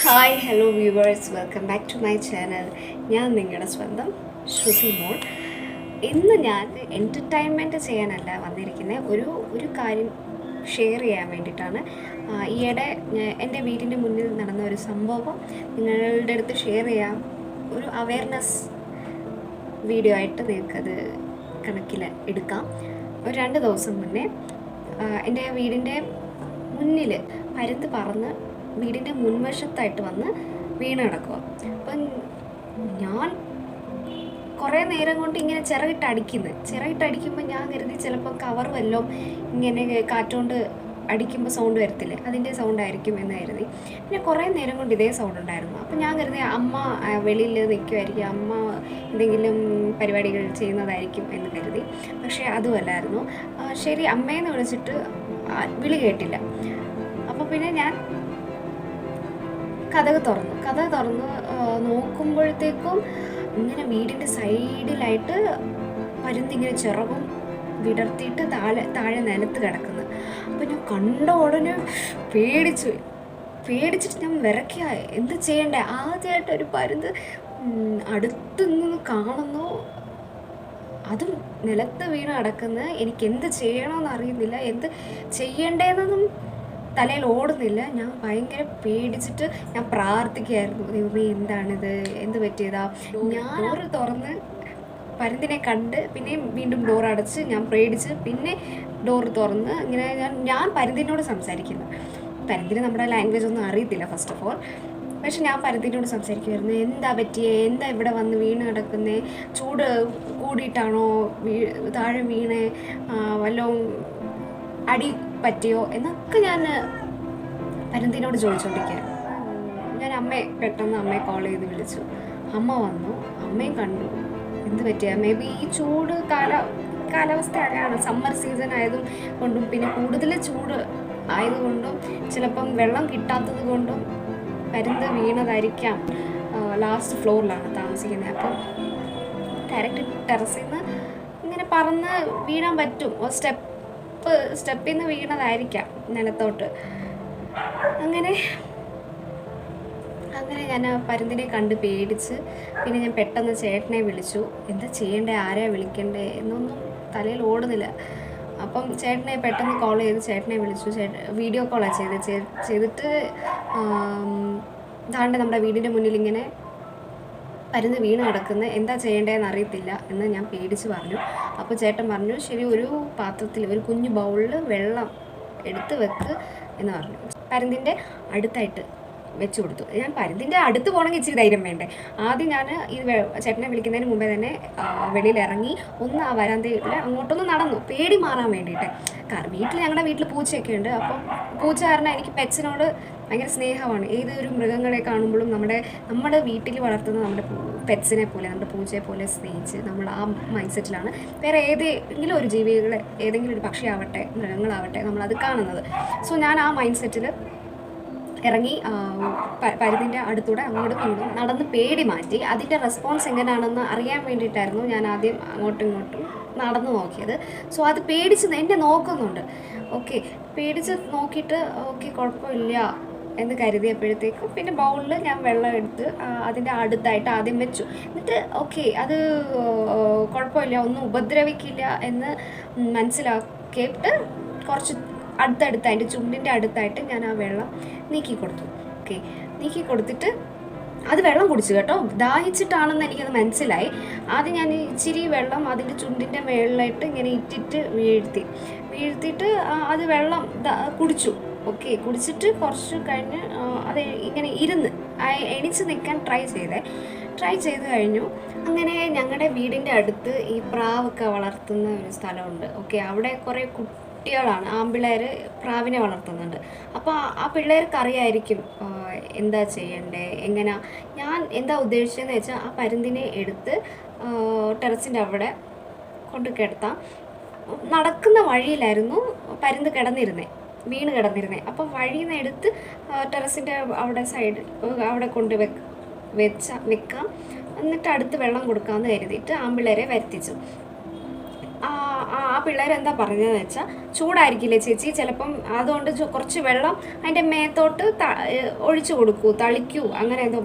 Hi hello viewers, welcome back to my channel. ഞാൻ നിങ്ങളുടെ സ്വന്തം ശ്രുതി മോൾ. ഇന്ന് ഞാൻ എൻ്റർടൈൻമെൻറ്റ് ചെയ്യാനല്ല വന്നിരിക്കുന്നത്, ഒരു കാര്യം ഷെയർ ചെയ്യാൻ വേണ്ടിയിട്ടാണ്. ഈയിടെ എൻ്റെ വീടിൻ്റെ മുന്നിൽ നടന്ന ഒരു സംഭവം നിങ്ങളുടെ അടുത്ത് ഷെയർ ചെയ്യാം. ഒരു അവയർനെസ് വീഡിയോ ആയിട്ട് നിങ്ങൾക്കത് കണക്കിൽ എടുക്കാം. ഒരു 2 ദിവസം മുന്നേ എൻ്റെ വീടിൻ്റെ മുന്നിൽ പരുന്ത് പറന്ന് വീടിൻ്റെ മുൻവശത്തായിട്ട് വന്ന് വീണ് കിടക്കുക. അപ്പം ഞാൻ കുറേ നേരം കൊണ്ട് ഇങ്ങനെ ചിറകിട്ടടിക്കുമ്പോൾ ഞാൻ കരുതി ചിലപ്പോൾ കവർ വല്ലതും ഇങ്ങനെ കാറ്റുകൊണ്ട് അടിക്കുമ്പോൾ സൗണ്ട് വരത്തില്ലേ, അതിൻ്റെ സൗണ്ട് ആയിരിക്കും എന്ന് കരുതി. പിന്നെ കുറേ നേരം കൊണ്ട് ഇതേ സൗണ്ട് ഉണ്ടായിരുന്നു. അപ്പം ഞാൻ കരുതി അമ്മ വെളിയിൽ നിൽക്കുമായിരിക്കും, അമ്മ എന്തെങ്കിലും പരിപാടികൾ ചെയ്യുന്നതായിരിക്കും എന്ന് കരുതി. പക്ഷേ അതുമല്ലായിരുന്നു. ശരി, അമ്മയെന്ന് വിളിച്ചിട്ട് വിളി കേട്ടില്ല. അപ്പോൾ പിന്നെ ഞാൻ കതക് തുറന്ന് നോക്കുമ്പോഴത്തേക്കും ഇങ്ങനെ വീടിൻ്റെ സൈഡിലായിട്ട് പരുന്തിങ്ങനെ ചിറകും വിടർത്തിയിട്ട് താഴെ നിലത്ത് കിടക്കുന്നു. അപ്പം ഞാൻ കണ്ട ഉടനെ പേടിച്ചിട്ട് ഞാൻ വിറയ്ക്കുക, എന്ത് ചെയ്യണ്ടേ. ആദ്യമായിട്ട് ഒരു പരുന്ത് അടുത്ത് നിന്ന് കാണുന്നു, അതും നിലത്ത് വീണ് കിടക്കുന്നത്. എനിക്ക് എന്ത് ചെയ്യണമെന്ന് അറിയുന്നില്ല, എന്ത് ചെയ്യണ്ടേന്നൊന്നും തലയിൽ ഓടുന്നില്ല. ഞാൻ ഭയങ്കര പേടിച്ചിട്ട് ഞാൻ പ്രാർത്ഥിക്കുകയായിരുന്നു, ദൈവമേ എന്താണിത്, എന്ത് പറ്റിയതാ. ഞാൻ ഡോറ് തുറന്ന് പരുന്തിനെ കണ്ട് പിന്നെയും വീണ്ടും ഡോർ അടച്ച് ഞാൻ പേടിച്ച് പിന്നെ ഡോറ് തുറന്ന് ഇങ്ങനെ ഞാൻ പരുന്തിനോട് സംസാരിക്കുന്നു. പരുന്തിന് നമ്മുടെ ലാംഗ്വേജ് ഒന്നും അറിയത്തില്ല ഫസ്റ്റ് ഓഫ് ഓൾ. പക്ഷെ ഞാൻ പരുന്തിനോട് സംസാരിക്കുമായിരുന്നു, എന്താ പറ്റിയേ, എന്താ ഇവിടെ വന്ന് വീണ് കിടക്കുന്നേ, ചൂട് കൂടിയിട്ടാണോ താഴെ വീണേ, വല്ലതും അടി പറ്റിയോ എന്നൊക്കെ ഞാൻ പരുന്തിനോട് ചോദിച്ചുകൊണ്ടിരിക്കുക. ഞാൻ പെട്ടെന്ന് അമ്മയെ കോൾ ചെയ്ത് വിളിച്ചു. അമ്മ വന്നു, അമ്മയും കണ്ടു. എന്ത് പറ്റിയ, മേ ബി ഈ ചൂട് കാലാവസ്ഥ അങ്ങനെയാണ്, സമ്മർ സീസൺ ആയതും കൊണ്ടും പിന്നെ കൂടുതൽ ചൂട് ആയതുകൊണ്ടും ചിലപ്പം വെള്ളം കിട്ടാത്തത് കൊണ്ടും പരുന്ത് വീണതായിരിക്കാം. ലാസ്റ്റ് ഫ്ലോറിലാണ് താമസിക്കുന്നത്. അപ്പം ഡയറക്റ്റ് ടെറസിൽ നിന്ന് ഇങ്ങനെ പറന്ന് വീഴാൻ പറ്റും, സ്റ്റെപ്പിൽ നിന്ന് വീണതായിരിക്കാം നിലത്തോട്ട്. അങ്ങനെ ഞാൻ പരുന്തിനെ കണ്ട് പേടിച്ച് പിന്നെ ഞാൻ പെട്ടെന്ന് ചേട്ടനെ വിളിച്ചു. എന്താ ചെയ്യണ്ടേ, ആരെയാ വിളിക്കണ്ടേ എന്നൊന്നും തലയിൽ ഓടുന്നില്ല. അപ്പം ചേട്ടനെ പെട്ടെന്ന് കോൾ ചെയ്ത് ചേട്ടനെ വിളിച്ചു. വീഡിയോ കോളാണ് ചെയ്തിട്ട് ദാണ്ടെ നമ്മുടെ വീടിൻ്റെ മുന്നിൽ ഇങ്ങനെ പരുന്ത് വീണ് കിടക്കുന്ന, എന്താ ചെയ്യേണ്ടതെന്ന് അറിയത്തില്ല എന്ന് ഞാൻ പേടിച്ച് പറഞ്ഞു. അപ്പോൾ ചേട്ടൻ പറഞ്ഞു, ശരി, ഒരു പാത്രത്തിൽ ഒരു കുഞ്ഞു ബൗളിൽ വെള്ളം എടുത്ത് വെക്ക് എന്ന് പറഞ്ഞു. പരുന്തിൻ്റെ അടുത്തായിട്ട് വെച്ച് കൊടുത്തു. ഞാൻ പരുന്തിൻ്റെ അടുത്ത് പോകണമെങ്കിൽ ഇച്ചിരി ധൈര്യം വേണ്ടേ. ആദ്യം ഞാൻ ഈ ചേട്ടനെ വിളിക്കുന്നതിന് മുമ്പേ തന്നെ വെളിയിലിറങ്ങി ഒന്ന് ആ വരാന്തയിൽ അങ്ങോട്ടൊന്ന് നടന്നു, പേടി മാറാൻ വേണ്ടിയിട്ട്. കാരണം ഞങ്ങളുടെ വീട്ടിൽ പൂച്ചയൊക്കെ ഉണ്ട്. അപ്പം പൂച്ച കാരണം എനിക്ക് പെറ്റ്സിനോട് ഭയങ്കര സ്നേഹമാണ്. ഏതൊരു മൃഗങ്ങളെ കാണുമ്പോഴും നമ്മുടെ വീട്ടിൽ വളർത്തുന്ന നമ്മുടെ പെറ്റ്സിനെ പോലെ, നമ്മുടെ പൂച്ചയെ പോലെ സ്നേഹിച്ച് നമ്മൾ ആ മൈൻഡ് സെറ്റിലാണ് വേറെ ഏതെങ്കിലും ഒരു ജീവികളെ, ഏതെങ്കിലും ഒരു പക്ഷിയാവട്ടെ മൃഗങ്ങളാവട്ടെ നമ്മളത് കാണുന്നത്. സോ ഞാൻ ആ മൈൻഡ് സെറ്റിൽ ഇറങ്ങി പരുന്തിൻ്റെ അടുത്തൂടെ അങ്ങോട്ടും ഇങ്ങോട്ടും നടന്ന് പേടി മാറ്റി. അതിൻ്റെ റെസ്പോൺസ് എങ്ങനെയാണെന്ന് അറിയാൻ വേണ്ടിയിട്ടായിരുന്നു ഞാൻ ആദ്യം അങ്ങോട്ടും ഇങ്ങോട്ടും നടന്നു നോക്കിയത്. സോ അത് പേടിച്ച് എന്നെ നോക്കുന്നുണ്ട്. പേടിച്ച് നോക്കിയിട്ട് കുഴപ്പമില്ല എന്ന് കരുതിയപ്പോഴത്തേക്കും പിന്നെ ബൗളിൽ ഞാൻ വെള്ളം എടുത്ത് അതിൻ്റെ അടുത്തായിട്ട് ആദ്യം വെച്ചു. എന്നിട്ട് അത് കുഴപ്പമില്ല, ഒന്നും ഉപദ്രവിക്കില്ല എന്ന് മനസ്സിലാക്കിയിട്ട് കുറച്ച് അടുത്തടുത്ത് അതിൻ്റെ ചുണ്ടിൻ്റെ അടുത്തായിട്ട് ഞാൻ ആ വെള്ളം നീക്കി കൊടുത്തിട്ട് അത് വെള്ളം കുടിച്ചു കേട്ടോ. ദാഹിച്ചിട്ടാണെന്ന് എനിക്കത് മനസ്സിലായി. ആദ്യം ഞാൻ ഇച്ചിരി വെള്ളം അതിൻ്റെ ചുണ്ടിൻ്റെ മേളിലായിട്ട് ഇങ്ങനെ ഇട്ടിട്ട് വീഴ്ത്തിയിട്ട് അത് വെള്ളം കുടിച്ചു. കുടിച്ചിട്ട് കുറച്ച് കഴിഞ്ഞ് അത് ഇങ്ങനെ എണിച്ച് നിൽക്കാൻ ട്രൈ ചെയ്ത് കഴിഞ്ഞു. അങ്ങനെ ഞങ്ങളുടെ വീടിൻ്റെ അടുത്ത് ഈ പ്രാവൊക്കെ വളർത്തുന്ന ഒരു സ്ഥലമുണ്ട്. അവിടെ കുറേ കുട്ടികളാണ്, ആൺപിള്ളേർ പ്രാവിനെ വളർത്തുന്നുണ്ട്. അപ്പോൾ ആ പിള്ളേർക്ക് അറിയായിരിക്കും എന്താ ചെയ്യണ്ടേ, ഞാൻ എന്താ ഉദ്ദേശിച്ചതെന്ന് വെച്ചാൽ ആ പരുന്തിനെ എടുത്ത് ടെറസിൻ്റെ അവിടെ കൊണ്ട് കിടത്താം. നടക്കുന്ന വഴിയിലായിരുന്നു പരുന്ത് വീണ് കിടന്നിരുന്നേ. അപ്പോൾ വഴിയിൽ നിന്ന് എടുത്ത് ടെറസിൻ്റെ അവിടെ സൈഡ് അവിടെ കൊണ്ട് വെക്കാം, എന്നിട്ട് അടുത്ത് വെള്ളം കൊടുക്കാമെന്ന് കരുതിയിട്ട് ആൺപിള്ളേരെ വരുത്തിച്ചു. ആ പിള്ളേരെന്താ പറഞ്ഞതെന്ന് വെച്ചാൽ, ചൂടായിരിക്കില്ലേ ചേച്ചി, ചിലപ്പം അതുകൊണ്ട് കുറച്ച് വെള്ളം അതിൻ്റെ മേത്തോട്ട് ഒഴിച്ചു കൊടുക്കൂ, തളിക്കൂ, അങ്ങനെ എന്തോ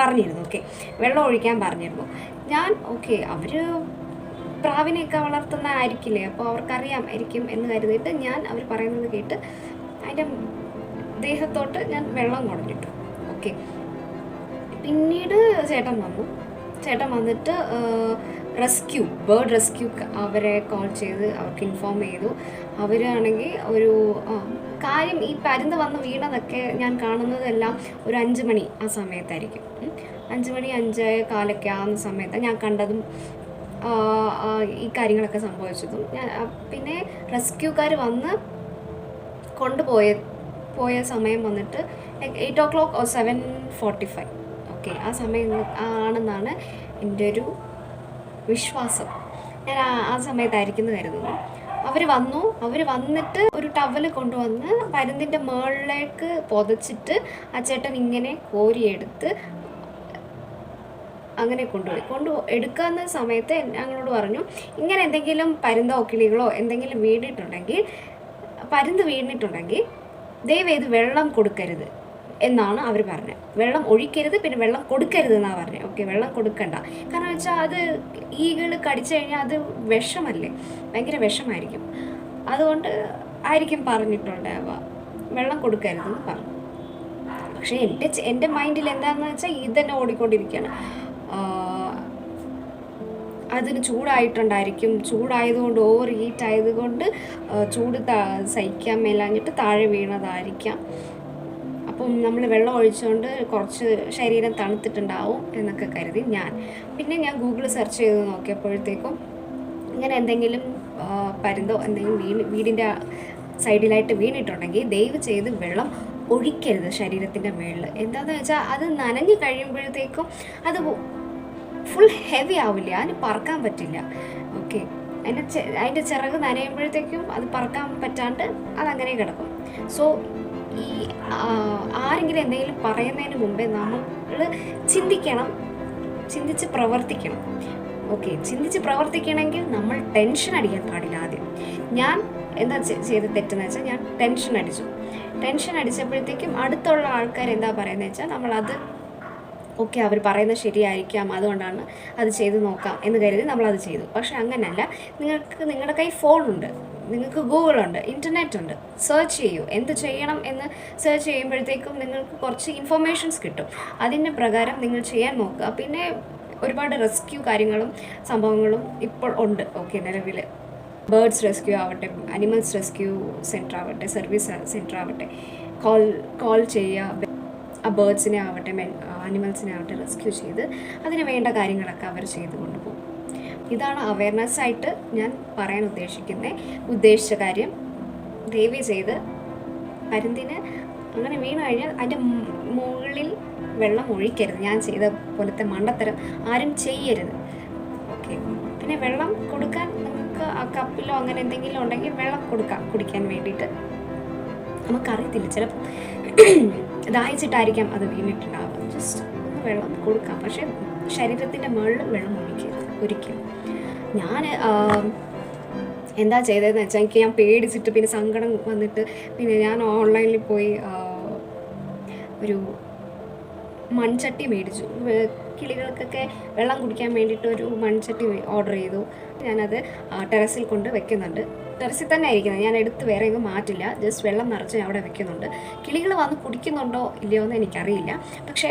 പറഞ്ഞിരുന്നു. ഓക്കെ, വെള്ളം ഒഴിക്കാൻ പറഞ്ഞിരുന്നു. ഞാൻ ഓക്കെ, അവർ പ്രാവിനെയൊക്കെ വളർത്തുന്ന ആയിരിക്കില്ലേ, അപ്പോൾ അവർക്കറിയാമായിരിക്കും എന്ന് കരുതിയിട്ട് ഞാൻ അവർ പറയുന്നത് കേട്ട് അതിൻ്റെ ദേഹത്തോട്ട് ഞാൻ വെള്ളം കുടഞ്ഞിട്ടു. ഓക്കെ, പിന്നീട് ചേട്ടൻ വന്നിട്ട് ബേർഡ് റെസ്ക്യൂ അവരെ കോൾ ചെയ്ത് അവർക്ക് ഇൻഫോം ചെയ്തു. അവരാണെങ്കിൽ ഒരു കാര്യം, ഈ പരുന്ത് വന്ന് വീണതൊക്കെ ഞാൻ കാണുന്നതെല്ലാം ഒരു 5 മണി ആ സമയത്തായിരിക്കും. 5 മണി 5:15 ആവുന്ന സമയത്താണ് ഞാൻ കണ്ടതും ഈ കാര്യങ്ങളൊക്കെ സംഭവിച്ചതും. പിന്നെ റെസ്ക്യൂക്കാർ വന്ന് പോയ സമയം വന്നിട്ട് 8 o'clock or 7:45. ഓക്കെ, ആ സമയം ആണെന്നാണ് എൻ്റെ ഒരു വിശ്വാസം. ഞാൻ ആ സമയത്തായിരിക്കുന്നു കരുതുന്നു. അവർ വന്നിട്ട് ഒരു ടവൽ കൊണ്ടുവന്ന് പരുന്തിൻ്റെ മുകളിലേക്ക് പൊതച്ചിട്ട് ആ ചേട്ടൻ ഇങ്ങനെ കോരിയെടുത്ത് അങ്ങനെ എടുക്കുന്ന സമയത്ത് ഞങ്ങളോട് പറഞ്ഞു, ഇങ്ങനെ എന്തെങ്കിലും പരുന്തോ കിളികളോ എന്തെങ്കിലും പരുന്ത് വീണിട്ടുണ്ടെങ്കിൽ ദയവേത് വെള്ളം കൊടുക്കരുത് എന്നാണ് അവർ പറഞ്ഞത്. വെള്ളം ഒഴിക്കരുത്, പിന്നെ വെള്ളം കൊടുക്കരുത് എന്നാണ് പറഞ്ഞത്. ഓക്കെ, വെള്ളം കൊടുക്കണ്ട, കാരണം വെച്ചാൽ അത് ഈകൾ കടിച്ചു കഴിഞ്ഞാൽ അത് വിഷമല്ലേ, ഭയങ്കര വിഷമായിരിക്കും. അതുകൊണ്ട് ആയിരിക്കും പറഞ്ഞിട്ടുണ്ടാവുക, വെള്ളം കൊടുക്കരുതെന്ന് പറഞ്ഞു. പക്ഷേ എൻ്റെ മൈൻഡിൽ എന്താണെന്ന് വെച്ചാൽ ഇതന്നെ ഓടിക്കൊണ്ടിരിക്കുകയാണ്. അതിന് ചൂടായിട്ടുണ്ടായിരിക്കും, ചൂടായതുകൊണ്ട് ഓവർ ഹീറ്റ് ആയതുകൊണ്ട് ചൂട് സഹിക്കാൻ മേലാഞ്ഞിട്ട് താഴെ വീണതായിരിക്കാം. അപ്പം നമ്മൾ വെള്ളം ഒഴിച്ചുകൊണ്ട് കുറച്ച് ശരീരം തണുത്തിട്ടുണ്ടാവും എന്നൊക്കെ കരുതി പിന്നെ ഞാൻ ഗൂഗിൾ സെർച്ച് ചെയ്ത് നോക്കിയപ്പോഴത്തേക്കും ഇങ്ങനെ എന്തെങ്കിലും പരുന്തോ എന്തെങ്കിലും വീടിൻ്റെ സൈഡിലായിട്ട് വീണിട്ടുണ്ടെങ്കിൽ ദയവ് ചെയ്ത് വെള്ളം ഒഴിക്കരുത് ശരീരത്തിൻ്റെ മുകളിൽ. എന്താണെന്ന് വെച്ചാൽ അത് നനഞ്ഞ് കഴിയുമ്പോഴത്തേക്കും അത് ഫുൾ ഹെവി ആവില്ല, അതിന് പറക്കാൻ പറ്റില്ല. ഓക്കെ, അതിൻ്റെ ചിറക് നനയുമ്പോഴത്തേക്കും അത് പറക്കാൻ പറ്റാണ്ട് അതങ്ങനെ കിടക്കും. സോ ഈ ആരെങ്കിലും എന്തെങ്കിലും പറയുന്നതിന് മുമ്പേ നമ്മൾ ചിന്തിച്ച് പ്രവർത്തിക്കണം. ഓക്കെ, ചിന്തിച്ച് പ്രവർത്തിക്കണമെങ്കിൽ നമ്മൾ ടെൻഷൻ അടിക്കാൻ പാടില്ല. ആദ്യം ഞാൻ എന്താ ചെയ്ത് തെറ്റെന്ന് വെച്ചാൽ, ഞാൻ ടെൻഷൻ അടിച്ചപ്പോഴത്തേക്കും അടുത്തുള്ള ആൾക്കാർ എന്താ പറയുന്നത് വെച്ചാൽ നമ്മളത് ഓക്കെ, അവർ പറയുന്നത് ശരിയായിരിക്കാം, അതുകൊണ്ടാണ് അത് ചെയ്ത് നോക്കാം എന്ന് കരുതി നമ്മളത് ചെയ്തു. പക്ഷെ അങ്ങനെയല്ല, നിങ്ങളുടെ കയ്യിൽ ഫോണുണ്ട്, നിങ്ങൾക്ക് ഗൂഗിളുണ്ട്, ഇൻ്റർനെറ്റ് ഉണ്ട്, സെർച്ച് ചെയ്യൂ. എന്ത് ചെയ്യണം എന്ന് സെർച്ച് ചെയ്യുമ്പോഴത്തേക്കും നിങ്ങൾക്ക് കുറച്ച് ഇൻഫർമേഷൻസ് കിട്ടും. അതിൻ്റെ പ്രകാരം നിങ്ങൾ ചെയ്യാൻ നോക്കുക. പിന്നെ ഒരുപാട് റെസ്ക്യൂ കാര്യങ്ങളും സംഭവങ്ങളും ഇപ്പോൾ ഉണ്ട്. ഓക്കെ, നിലവിൽ ബേർഡ്സ് റെസ്ക്യൂ ആവട്ടെ, അനിമൽസ് റെസ്ക്യൂ സെൻറ്റർ ആവട്ടെ, സർവീസ് സെൻറ്റർ ആവട്ടെ, കോൾ ചെയ്യുക. ആ ബേർഡ്സിനെ ആവട്ടെ അനിമൽസിനെ ആവട്ടെ റെസ്ക്യൂ ചെയ്ത് അതിന് വേണ്ട കാര്യങ്ങളൊക്കെ അവർ ചെയ്ത് കൊണ്ടുപോകും. ഇതാണ് അവയർനെസ് ആയിട്ട് ഞാൻ പറയാൻ ഉദ്ദേശിച്ച കാര്യം. ദയവ് ചെയ്ത് പരുന്തിന് അങ്ങനെ വീണ് കഴിഞ്ഞാൽ അതിൻ്റെ മുകളിൽ വെള്ളം ഒഴിക്കരുത്. ഞാൻ ചെയ്ത പോലത്തെ മണ്ടത്തരം ആരും ചെയ്യരുത്. ഓക്കെ, പിന്നെ വെള്ളം കൊടുക്കാൻ നമുക്ക് ആ കപ്പിലോ അങ്ങനെ എന്തെങ്കിലും ഉണ്ടെങ്കിൽ വെള്ളം കൊടുക്കാം കുടിക്കാൻ വേണ്ടിയിട്ട്. നമുക്കറിയത്തില്ല, ചിലപ്പോൾ ദാഹിച്ചിട്ടായിരിക്കാം അത് വീണിട്ടുണ്ടാവുക. ജസ്റ്റ് ഒന്ന് വെള്ളം കൊടുക്കാം, പക്ഷേ ശരീരത്തിൻ്റെ മുകളിൽ വെള്ളം ഒഴിക്കരുത് ഒരിക്കലും. ഞാൻ എന്താ ചെയ്തതെന്ന് വെച്ചാൽ, ഞാൻ പേടിച്ചിട്ട് പിന്നെ സങ്കടം വന്നിട്ട് പിന്നെ ഞാൻ ഓൺലൈനിൽ പോയി ഒരു മൺചട്ടി മേടിച്ചു. കിളികൾക്കൊക്കെ വെള്ളം കുടിക്കാൻ വേണ്ടിയിട്ട് ഒരു മൺചട്ടി ഓർഡർ ചെയ്തു. ഞാനത് ടെറസിൽ കൊണ്ട് വെക്കുന്നുണ്ട്. ടെറസിൽ തന്നെ ആയിരിക്കുന്നത്, ഞാൻ എടുത്ത് വേറെ എങ്ങും മാറ്റില്ല. ജസ്റ്റ് വെള്ളം നിറച്ച് അവിടെ വെക്കുന്നുണ്ട്. കിളികൾ വന്ന് കുടിക്കുന്നുണ്ടോ ഇല്ലയോ എന്ന് എനിക്കറിയില്ല. പക്ഷേ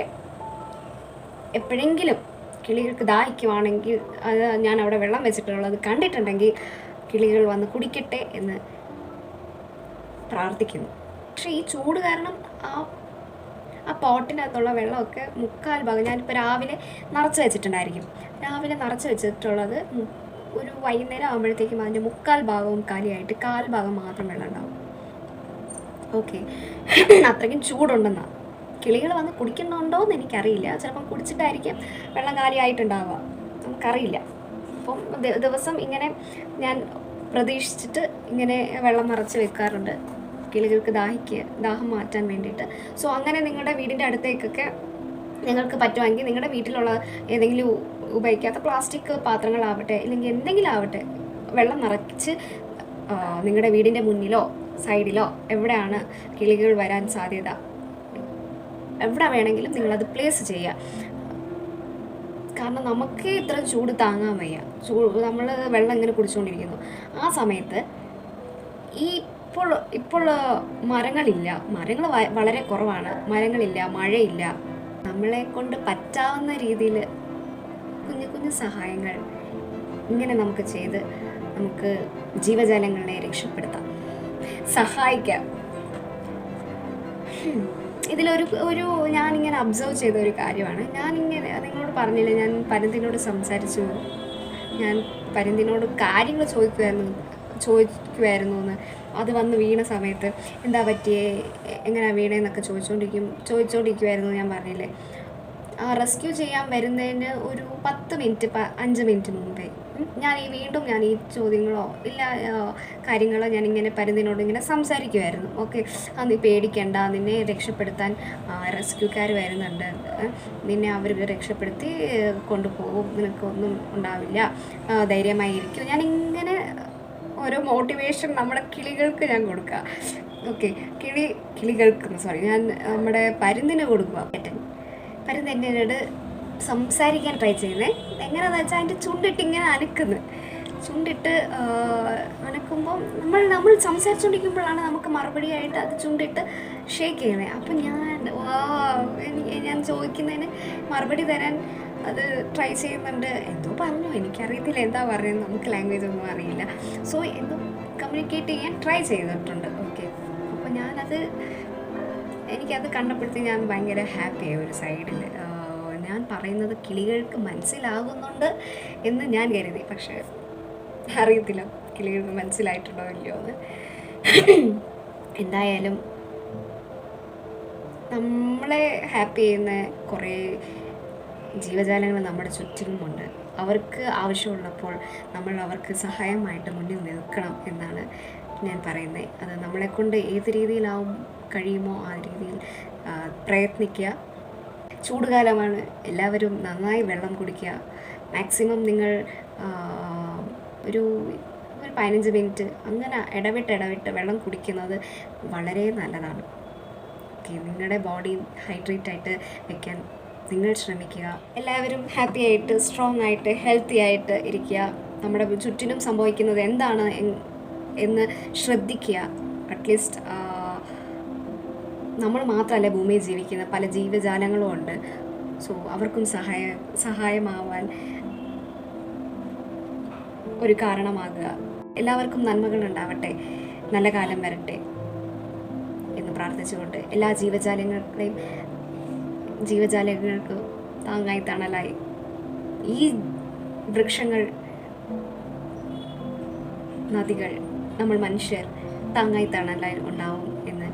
എപ്പോഴെങ്കിലും കിളികൾക്ക് ദാഹിക്കുവാണെങ്കിൽ അത് ഞാൻ അവിടെ വെള്ളം വെച്ചിട്ടുള്ളത് കണ്ടിട്ടുണ്ടെങ്കിൽ കിളികൾ വന്ന് കുടിക്കട്ടെ എന്ന് പ്രാർത്ഥിക്കുന്നു. പക്ഷേ ഈ ചൂട് കാരണം ആ പോട്ടിനകത്തുള്ള വെള്ളമൊക്കെ 1/4 ഭാഗം ഞാനിപ്പോൾ രാവിലെ നിറച്ച് വെച്ചിട്ടുണ്ടായിരിക്കും. രാവിലെ നിറച്ച് വെച്ചിട്ടുള്ളത് ഒരു വൈകുന്നേരം ആകുമ്പോഴത്തേക്കും അതിൻ്റെ 1/4 ഭാഗവും കാലിയായിട്ട് 1/4 ഭാഗം മാത്രം വെള്ളം ഉണ്ടാവും. ഓക്കെ, അത്രയ്ക്കും ചൂടുണ്ടെന്നാണ്. കിളികൾ വന്ന് കുടിക്കുന്നുണ്ടോ എന്ന് എനിക്കറിയില്ല. ചിലപ്പം കുടിച്ചിട്ടായിരിക്കും വെള്ളം കാലിയായിട്ടുണ്ടാവുക, നമുക്കറിയില്ല. അപ്പം ദിവസം ഇങ്ങനെ ഞാൻ പ്രതീക്ഷിച്ചിട്ട് ഇങ്ങനെ വെള്ളം നിറച്ച് വെക്കാറുണ്ട് കിളികൾക്ക് ദാഹം മാറ്റാൻ വേണ്ടിയിട്ട്. സോ അങ്ങനെ നിങ്ങളുടെ വീടിൻ്റെ അടുത്തേക്കൊക്കെ നിങ്ങൾക്ക് പറ്റുമെങ്കിൽ നിങ്ങളുടെ വീട്ടിലുള്ള ഏതെങ്കിലും ഉപയോഗിക്കാത്ത പ്ലാസ്റ്റിക് പാത്രങ്ങളാവട്ടെ, അല്ലെങ്കിൽ എന്തെങ്കിലും ആവട്ടെ, വെള്ളം നിറച്ച് നിങ്ങളുടെ വീടിൻ്റെ മുന്നിലോ സൈഡിലോ എവിടെയാണ് കിളികൾ വരാൻ സാധ്യത, എവിടെ വേണമെങ്കിലും നിങ്ങളത് പ്ലേസ് ചെയ്യുക. കാരണം നമുക്ക് ഇത്ര ചൂട് താങ്ങാൻ വയ്യ, നമ്മൾ വെള്ളം ഇങ്ങനെ കുടിച്ചുകൊണ്ടിരിക്കുന്നു. ആ സമയത്ത് ഇപ്പോൾ മരങ്ങൾ വളരെ കുറവാണ്, മരങ്ങളില്ല, മഴയില്ല. നമ്മളെ കൊണ്ട് പറ്റാവുന്ന രീതിയിൽ കുഞ്ഞു കുഞ്ഞു സഹായങ്ങൾ ഇങ്ങനെ നമുക്ക് ചെയ്ത് നമുക്ക് ജീവജാലങ്ങളെ രക്ഷപ്പെടുത്താം, സഹായിക്കാം. ഇതിലൊരു ഞാനിങ്ങനെ അബ്സർവ് ചെയ്ത ഒരു കാര്യമാണ്. ഞാനിങ്ങനെ നിങ്ങളോട് പറഞ്ഞില്ലേ, ഞാൻ പരുന്തിനോട് സംസാരിച്ചു, ഞാൻ പരുന്തിനോട് കാര്യങ്ങൾ ചോദിക്കുമായിരുന്നു എന്ന്. അത് വന്ന് വീണ സമയത്ത് എന്താ പറ്റിയേ, എങ്ങനെയാണ് വീണേന്നൊക്കെ ചോദിച്ചുകൊണ്ടിരിക്കുമായിരുന്നു. ഞാൻ പറഞ്ഞില്ലേ, റെസ്ക്യൂ ചെയ്യാൻ വരുന്നതിന് ഒരു 5 മിനിറ്റ് മുമ്പേ ഞാൻ ഈ ചോദ്യങ്ങളോ കാര്യങ്ങളോ ഞാനിങ്ങനെ പരുന്തിനോട് ഇങ്ങനെ സംസാരിക്കുമായിരുന്നു. ഓക്കെ, നീ പേടിക്കണ്ട, നിന്നെ രക്ഷപ്പെടുത്താൻ റെസ്ക്യൂക്കാർ വരുന്നുണ്ട്, നിന്നെ അവർ രക്ഷപ്പെടുത്തി കൊണ്ടുപോകും, നിനക്കൊന്നും ഉണ്ടാവില്ല, ധൈര്യമായിരിക്കും. ഞാനിങ്ങനെ ഓരോ മോട്ടിവേഷൻ നമ്മുടെ കിളികൾക്ക് ഞാൻ കൊടുക്കുക. ഓക്കെ, ഞാൻ നമ്മുടെ പരുന്തിന് കൊടുക്കുക. പരുന്ത് എന്നോട് സംസാരിക്കാൻ ട്രൈ ചെയ്യുന്നത് എങ്ങനെയാണെന്ന് വെച്ചാൽ അതിൻ്റെ ചുണ്ടിട്ടിങ്ങനെ ചുണ്ടിട്ട് അനക്കുമ്പോൾ നമ്മൾ സംസാരിച്ചുകൊണ്ടിരിക്കുമ്പോഴാണ് നമുക്ക് മറുപടിയായിട്ട് അത് ചുണ്ടിട്ട് ഷേക്ക് ചെയ്യുന്നത്. അപ്പം ഞാൻ ചോദിക്കുന്നതിന് മറുപടി തരാൻ അത് ട്രൈ ചെയ്യുന്നുണ്ട്. എന്തോ പറഞ്ഞു, എനിക്കറിയത്തില്ല എന്താ പറയുന്നത്, നമുക്ക് ലാംഗ്വേജ് ഒന്നും അറിയില്ല. സോ എന്തോ കമ്മ്യൂണിക്കേറ്റ് ചെയ്യാൻ ട്രൈ ചെയ്തിട്ടുണ്ട്. ഓക്കെ, അപ്പോൾ എനിക്കത് കണ്ടപ്പോഴത്തേക്ക് ഞാൻ ഭയങ്കര ഹാപ്പിയായി. ഒരു സൈഡിൽ ഞാൻ പറയുന്നത് കിളികൾക്ക് മനസ്സിലാകുന്നുണ്ട് എന്ന് ഞാൻ കരുതി, പക്ഷേ അറിയത്തില്ല കിളികൾക്ക് മനസ്സിലായിട്ടുണ്ടോ ഇല്ലയോ എന്ന്. എന്തായാലും നമ്മളെ ഹാപ്പി ചെയ്യുന്ന കുറേ ജീവജാലങ്ങൾ നമ്മുടെ ചുറ്റിലുമുണ്ട്. അവർക്ക് ആവശ്യമുള്ളപ്പോൾ നമ്മൾ അവർക്ക് സഹായമായിട്ട് മുന്നിൽ നിൽക്കണം എന്നാണ് ഞാൻ പറയുന്നത്. അത് നമ്മളെക്കൊണ്ട് ഏത് രീതിയിലാവും കഴിയുമോ ആ രീതിയിൽ പ്രയത്നിക്കുക. ചൂടുകാലമാണ്, എല്ലാവരും നന്നായി വെള്ളം കുടിക്കുക. മാക്സിമം നിങ്ങൾ ഒരു 15 മിനിറ്റ് അങ്ങനെ ഇടവിട്ട് വെള്ളം കുടിക്കുന്നത് വളരെ നല്ലതാണ്. ഓക്കെ, നിങ്ങളുടെ ബോഡി ഹൈഡ്രേറ്റ് ആയിട്ട് വെക്കാൻ നിങ്ങൾ ശ്രമിക്കുക. എല്ലാവരും ഹാപ്പി ആയിട്ട്, സ്ട്രോങ് ആയിട്ട്, ഹെൽത്തി ആയിട്ട് ഇരിക്കുക. നമ്മുടെ ചുറ്റിനും സംഭവിക്കുന്നത് എന്താണ് എന്ന് ശ്രദ്ധിക്കുക. അറ്റ്ലീസ്റ്റ് നമ്മൾ മാത്രമല്ല ഭൂമിയിൽ ജീവിക്കുന്ന പല ജീവജാലങ്ങളും ഉണ്ട്. സോ അവർക്കും സഹായമാവാൻ ഒരു കാരണമാകുക. എല്ലാവർക്കും നന്മകൾ ഉണ്ടാവട്ടെ, നല്ല കാലം വരട്ടെ എന്ന് പ്രാർത്ഥിച്ചുകൊണ്ട് എല്ലാ ജീവജാലങ്ങൾക്ക് താങ്ങായി തണലായി ഈ വൃക്ഷങ്ങൾ, നദികൾ, നമ്മൾ മനുഷ്യർ താങ്ങായി തണലായി ഉണ്ടാവും എന്ന്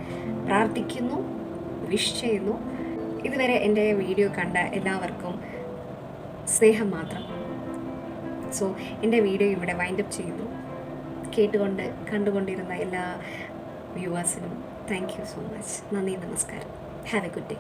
പ്രാർത്ഥിക്കുന്നു, വിഷ് ചെയ്യുന്നു. ഇതുവരെ എൻ്റെ വീഡിയോ കണ്ട എല്ലാവർക്കും സ്നേഹം മാത്രം. സോ എൻ്റെ വീഡിയോ ഇവിടെ വൈൻഡപ്പ് ചെയ്യുന്നു. കണ്ടുകൊണ്ടിരുന്ന എല്ലാ വ്യൂവേഴ്സിനും താങ്ക് യു സോ മച്ച്. നന്ദി, നമസ്കാരം. Have A good day.